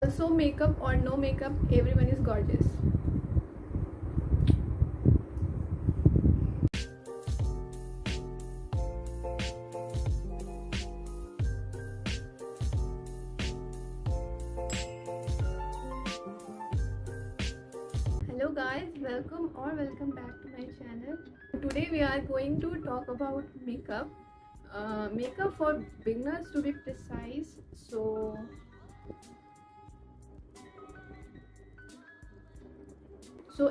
Also, makeup or no makeup, everyone is gorgeous. Hello guys, welcome back to my channel. Today we are going to talk about makeup. Makeup for beginners, to be precise. So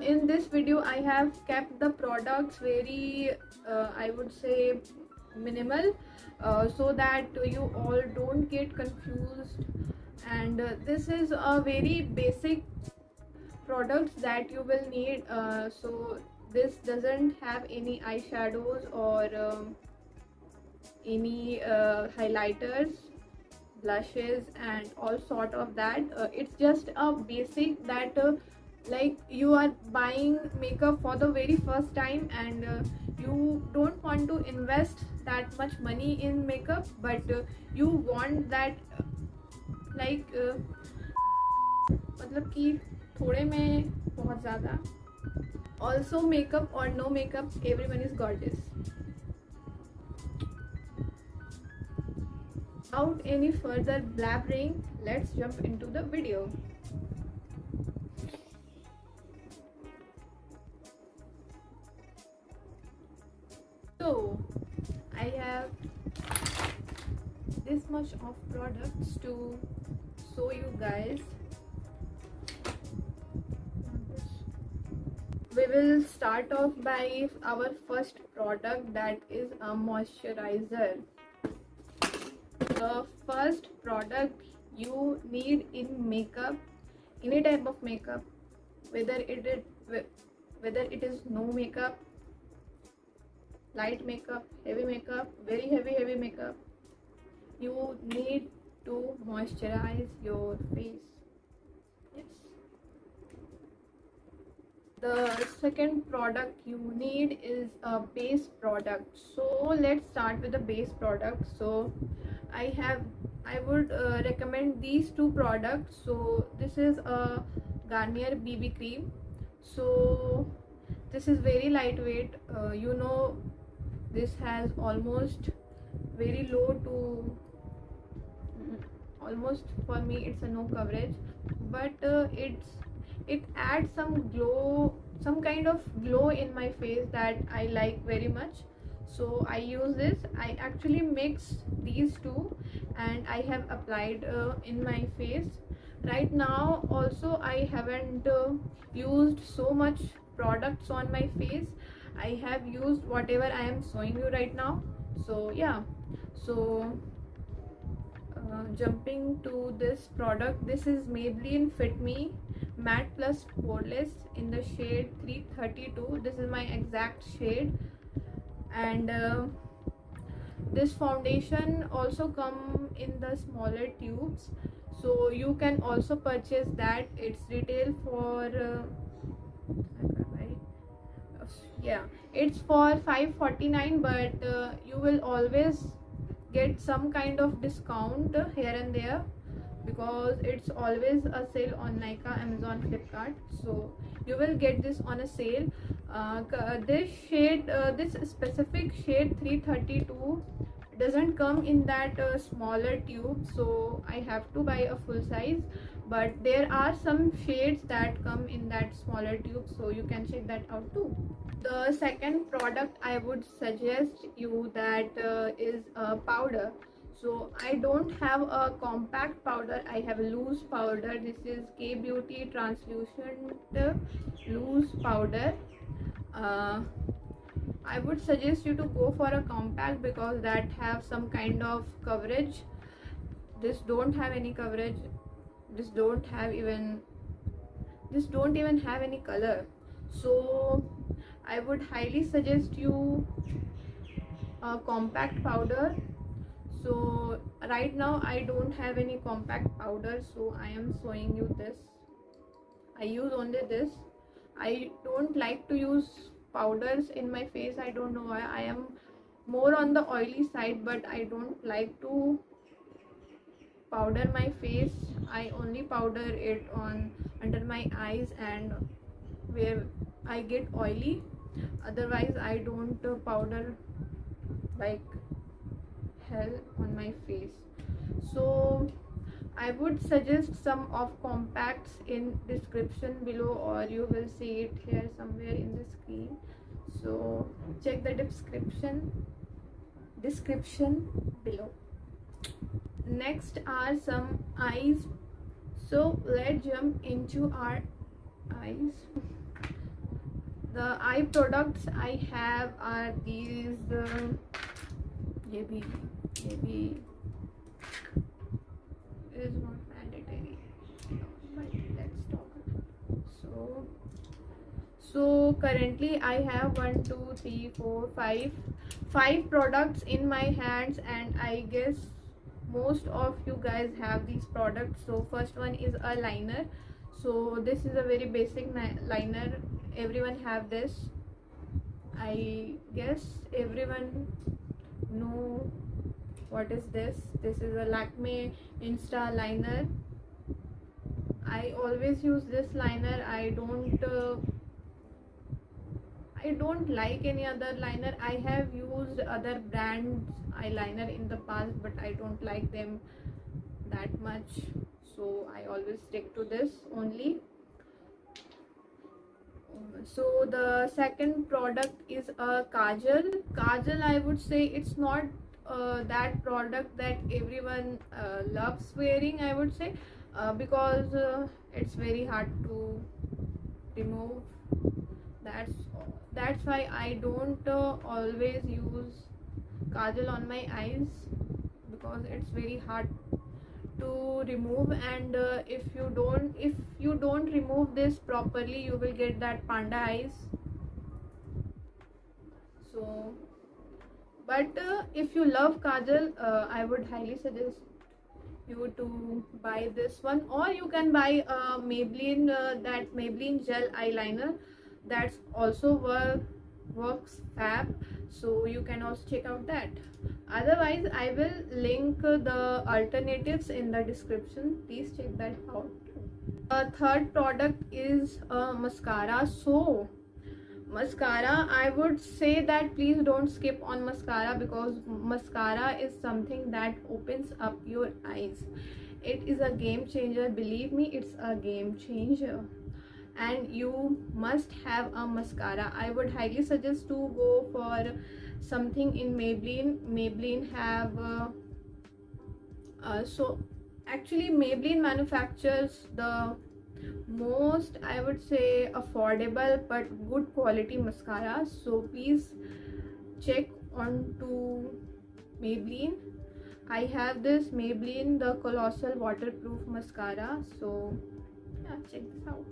in this video I have kept the products very I would say minimal, so that you all don't get confused, and this is a very basic products that you will need. So this doesn't have any eyeshadows or any highlighters, blushes and all sort of that. It's just a basic that like you are buying makeup for the very first time, and you don't want to invest that much money in makeup, but you want that like मतलब कि थोड़े में बहुत ज़्यादा. Also, makeup or no makeup, everyone is gorgeous. Without any further blabbering, let's jump into the video. So, I have this much of products to show you guys. We will start off by our first product, that is a moisturizer. The first product you need in makeup, any type of makeup, whether it is no makeup, light makeup, heavy makeup, very heavy makeup, you need to moisturize your face. Yes. The second product you need is a base product. So let's start with the base product. So I would recommend these two products. So this is a Garnier BB cream. So this is very lightweight. This has almost very low to almost, for me it's a no coverage, but it adds some glow, some kind of glow in my face that I like very much. So I use this. I actually mix these two and I have applied in my face. Right now also I haven't used so much products on my face. I have used whatever I am showing you right now. So yeah. So jumping to this product, this is Maybelline Fit Me Matte Plus Poreless in the shade 332. This is my exact shade, and this foundation also come in the smaller tubes, so you can also purchase that. It's retail for yeah, it's for 549, but you will always get some kind of discount here and there, because it's always a sale on Nykaa, Amazon, Flipkart. So you will get this on a sale. This shade, this specific shade 332 doesn't come in that smaller tube, so I have to buy a full size. But there are some shades that come in that smaller tube, so you can check that out too. The second product I would suggest you that is a powder. So I don't have a compact powder, I have a loose powder. This is K Beauty translucent loose powder. uh, I would suggest you to go for a compact because that have some kind of coverage. This don't have any coverage. This don't have even, this don't even have any color. So I would highly suggest you a compact powder. So right now I don't have any compact powder, so I am showing you this. I use only this. I don't like to use powders in my face. I don't know why. I am more on the oily side, but I don't like to powder my face, I only powder it on under my eyes and where I get oily. Otherwise I don't powder like hell on my face. So I would suggest some of compacts in description below, or you will see it here somewhere in the screen. So check the description below. Next are some eyes. So let's jump into our eyes. The eye products I have are these. ये भी is not mandatory, but let's talk. So currently I have 1 2 3 4 5 products in my hands, and I guess most of you guys have these products. So first one is a liner. So this is a very basic liner, everyone have this. I guess everyone know what is this. This is a Lakme Insta liner. I always use this liner. I don't like any other liner. I have used other brands eyeliner in the past, but I don't like them that much, so I always stick to this only. So the second product is a kajal. I would say it's not that product that everyone loves wearing, I would say, because it's very hard to remove. That's why I don't always use kajal on my eyes, because it's very hard to remove, and if you don't remove this properly, you will get that panda eyes. So but if you love kajal, I would highly suggest you to buy this one, or you can buy Maybelline, that Maybelline gel eyeliner, that's also works fab, so you can also check out that. Otherwise I will link the alternatives in the description, please check that out. A third product is a mascara. So mascara, I would say that please don't skip on mascara, because mascara is something that opens up your eyes. It is a game changer, believe me, it's a game changer, and you must have a mascara. I would highly suggest to go for something in Maybelline have so actually Maybelline manufactures the most, I would say, affordable but good quality mascara. So please check on to Maybelline. I have this Maybelline the Colossal Waterproof Mascara, so yeah, check this out.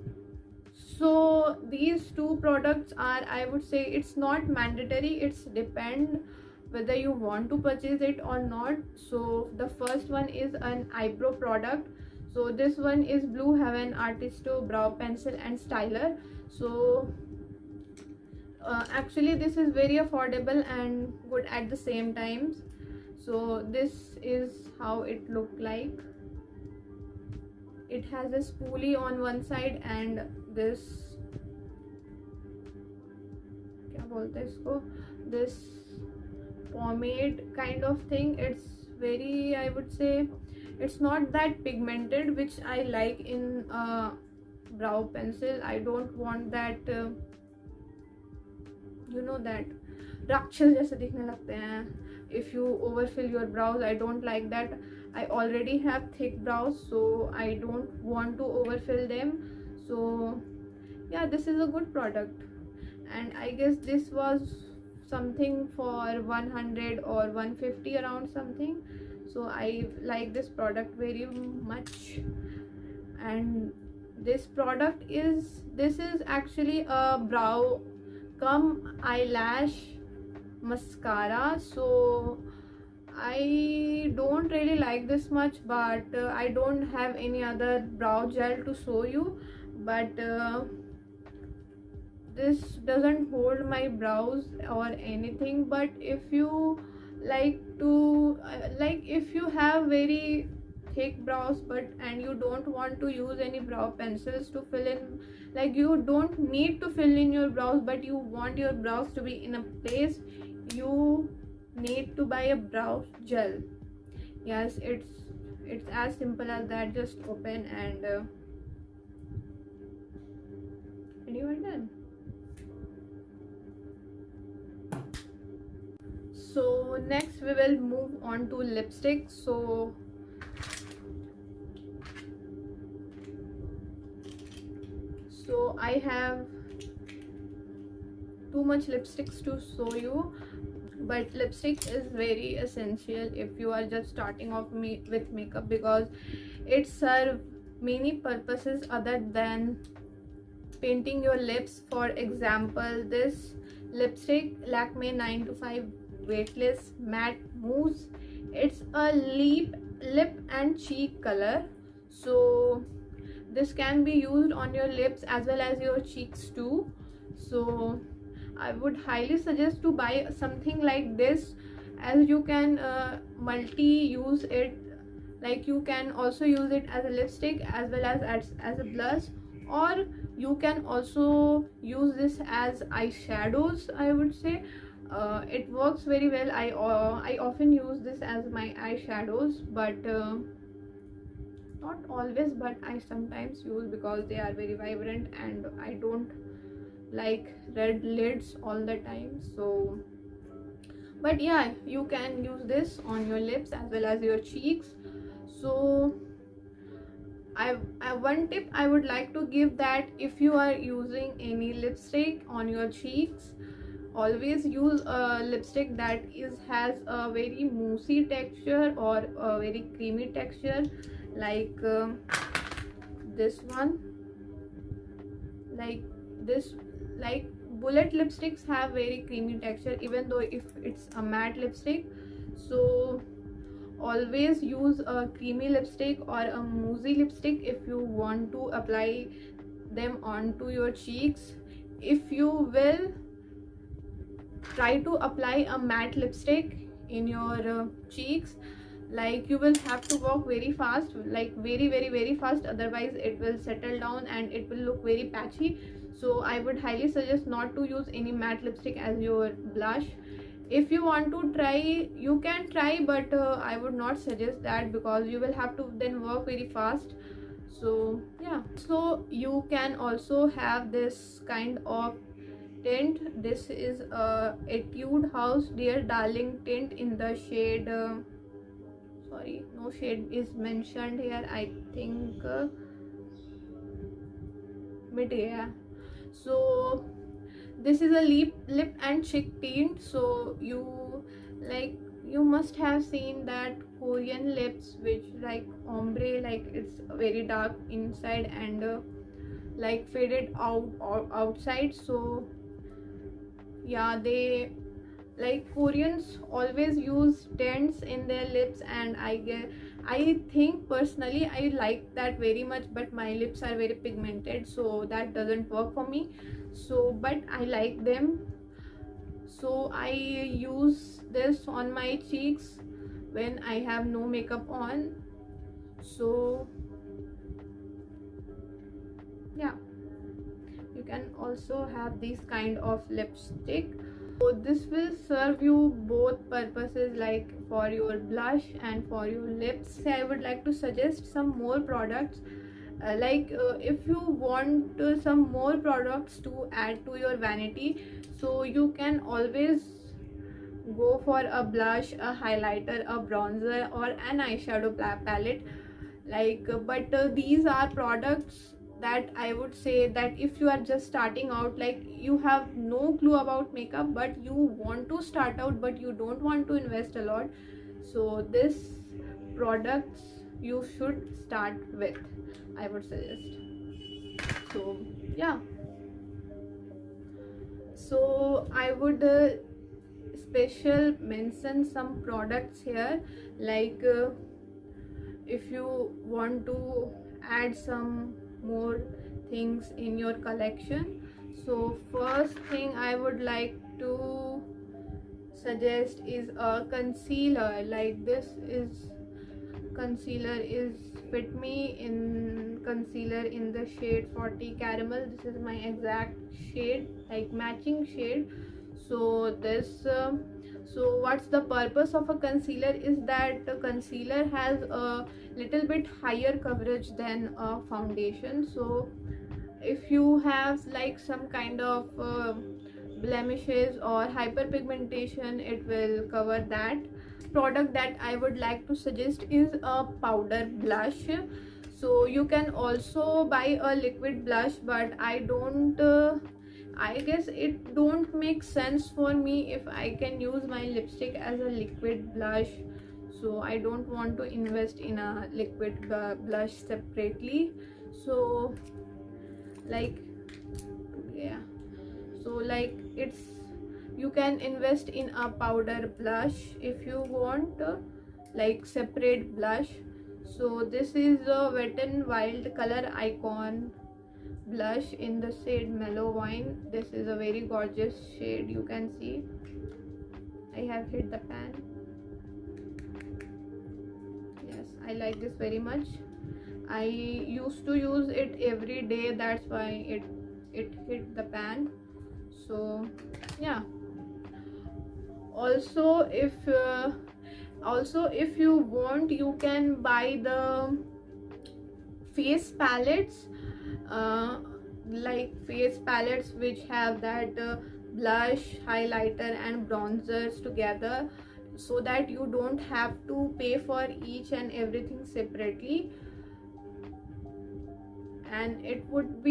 So these two products are, I would say, it's not mandatory, it's depend whether you want to purchase it or not. So the first one is an eyebrow product. So this one is Blue Heaven Artisto Brow Pencil and Styler. So actually this is very affordable and good at the same times. So this is how it looked like. It has a spoolie on one side and this this pomade kind of thing. It's very, I would say, it's not that pigmented, which I like in brow pencil. I don't want that you know, that राक्षस जैसे दिखने लगते हैं if you overfill your brows. I don't like that. I already have thick brows, so I don't want to overfill them. So yeah, this is a good product, and I guess this was something for 100 or 150 around something. So I like this product very much. And this product is, this is actually a brow cum eyelash mascara. So I don't really like this much, but I don't have any other brow gel to show you, but this doesn't hold my brows or anything. But if you like to if you have very thick brows, and you don't want to use any brow pencils to fill in, like you don't need to fill in your brows, but you want your brows to be in a place, you need to buy a brow gel. Yes, it's as simple as that. Just open and you are done. So next we will move on to lipstick. So I have too much lipsticks to show you, but lipstick is very essential if you are just starting off with makeup, because it serves many purposes other than painting your lips. For example, this lipstick, Lakme 925 Weightless Matte Mousse, it's a lip and cheek color. So this can be used on your lips as well as your cheeks too. So I would highly suggest to buy something like this, as you can multi-use it. Like you can also use it as a lipstick as well as a blush, or you can also use this as eyeshadows, I would say. It works very well. I often use this as my eyeshadows, but not always, but I sometimes use, because they are very vibrant and I don't like red lids all the time. So but yeah, you can use this on your lips as well as your cheeks. So I one tip I would like to give, that if you are using any lipstick on your cheeks, always use a lipstick that has a very moussey texture or a very creamy texture, like this one, like this. Like bullet lipsticks have very creamy texture, even though if it's a matte lipstick. So always use a creamy lipstick or a moussey lipstick if you want to apply them onto your cheeks. If you will try to apply a matte lipstick in your cheeks, like you will have to work very fast, like very fast, otherwise it will settle down and it will look very patchy. So I would highly suggest not to use any matte lipstick as your blush. If you want to try, you can try, but I would not suggest that, because you will have to then work very fast. So yeah, so you can also have this kind of tint. This is a Etude House Dear Darling tint in the shade sorry, no shade is mentioned here, I think mid. So this is a lip and cheek tint. So you must have seen that Korean lips which like ombre, like it's very dark inside and like faded outside. So yeah, they, like Koreans always use tints in their lips, and I think personally I like that very much, but my lips are very pigmented, so that doesn't work for me. So but I like them, so I use this on my cheeks when I have no makeup on. So yeah, you can also have these kind of lipstick. So this will serve you both purposes, like for your blush and for your lips. I would like to suggest some more products, if you want some more products to add to your vanity, so you can always go for a blush, a highlighter, a bronzer, or an eyeshadow palette. These are products that I would say that if you are just starting out, like you have no clue about makeup but you want to start out but you don't want to invest a lot, so this products you should start with, I would suggest. So yeah, so I would special mention some products here, if you want to add some more things in your collection. So first thing I would like to suggest is a concealer. Like this is concealer is Fit Me in concealer in the shade 40 caramel. This is my exact shade, like matching shade. So this so what's the purpose of a concealer is that the concealer has a little bit higher coverage than a foundation. So if you have like some kind of blemishes or hyperpigmentation, it will cover that. Product that I would like to suggest is a powder blush. So you can also buy a liquid blush, but I don't I guess it don't make sense for me if I can use my lipstick as a liquid blush. So I don't want to invest in a liquid blush separately. So like, yeah, so like it's, you can invest in a powder blush if you want like separate blush. So this is a Wet n Wild Color Icon blush in the shade Mellow Wine. This is a very gorgeous shade. You can see I have hit the pan. Yes, I like this very much. I used to use it every day, that's why it hit the pan. So yeah, also if you want, you can buy the face palettes, like face palettes which have that blush, highlighter and bronzers together, so that you don't have to pay for each and everything separately, and it would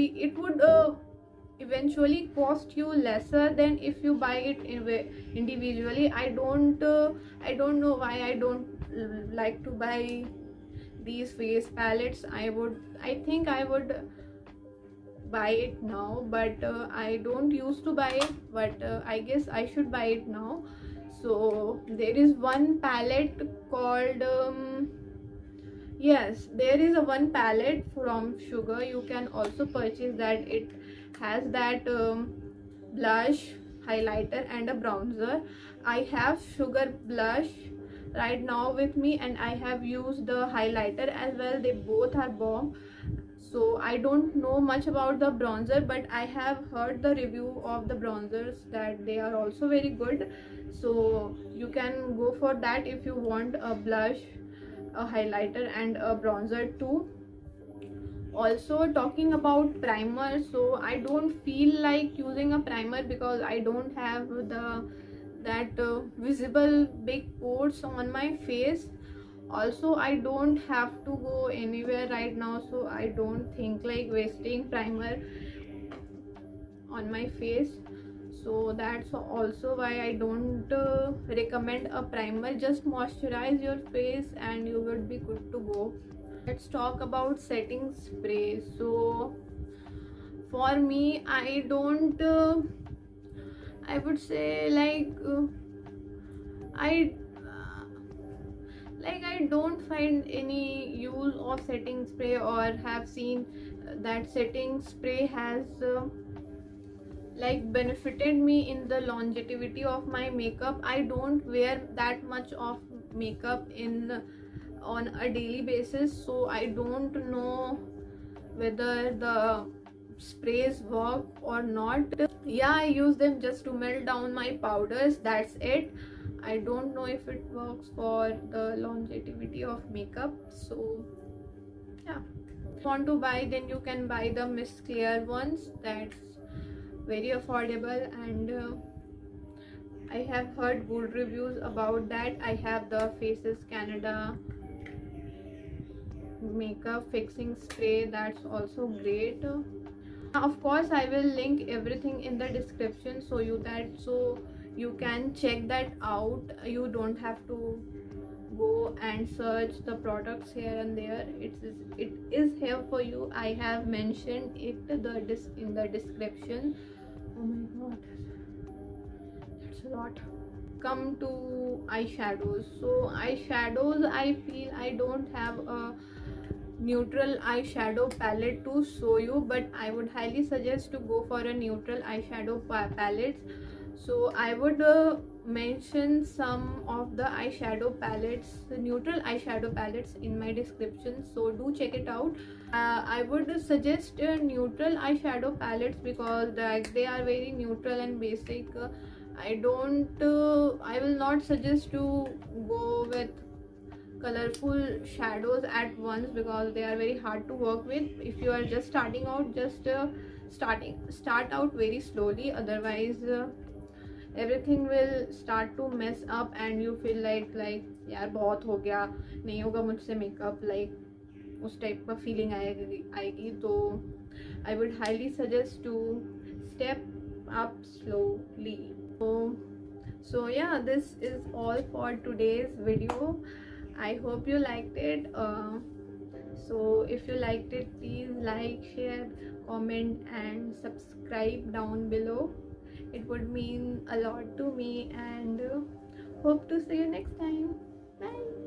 eventually cost you lesser than if you buy it individually. I don't know why I don't like to buy these face palettes. I think I would buy it now, but I don't used to buy it, but I guess I should buy it now. So there is one palette called yes, there is a one palette from Sugar. You can also purchase that. It has that blush, highlighter and a bronzer. I have Sugar blush right now with me, and I have used the highlighter as well. They both are bomb. So I don't know much about the bronzer, but I have heard the review of the bronzers that they are also very good. So you can go for that if you want a blush, a highlighter and a bronzer too. Also talking about primer, so I don't feel like using a primer because I don't have that visible big pores on my face. Also I don't have to go anywhere right now, so I don't think like wasting primer on my face. So that's also why I don't recommend a primer. Just moisturize your face and you will be good to go. Let's talk about setting spray. So for me, I don't I would say like I don't find any use of setting spray, or have seen that setting spray has like benefited me in the longevity of my makeup. I don't wear that much of makeup on a daily basis, so I don't know whether the sprays work or not. Yeah, I use them just to melt down my powders, that's it. I don't know if it works for the longevity of makeup. So yeah, if you want to buy, then you can buy the Miss Clear ones. That's very affordable, and I have heard good reviews about that. I have the Faces Canada makeup fixing spray, that's also great. Of course I will link everything in the description so you can check that out. You don't have to go and search the products here and there. It is here for you. I have mentioned it in the description. Oh my god, that's a lot. Come to eyeshadows. So eyeshadows, I feel I don't have a neutral eyeshadow palette to show you, but I would highly suggest to go for a neutral eyeshadow palette. So I would mention some of the eyeshadow palettes, the neutral eyeshadow palettes, in my description, so do check it out. I would suggest neutral eyeshadow palettes because they are very neutral and basic. I will not suggest to go with colorful shadows at once because they are very hard to work with. If you are just starting out, just start out very slowly, otherwise everything will start to mess up and you feel like यार बहुत हो गया, नहीं होगा मुझसे makeup, like उस type का feeling आएगी. तो I would highly suggest to step up slowly. So yeah, this is all for today's video. I hope you liked it. So if you liked it, please like, share, comment and subscribe down below. It would mean a lot to me, and hope to see you next time. Bye.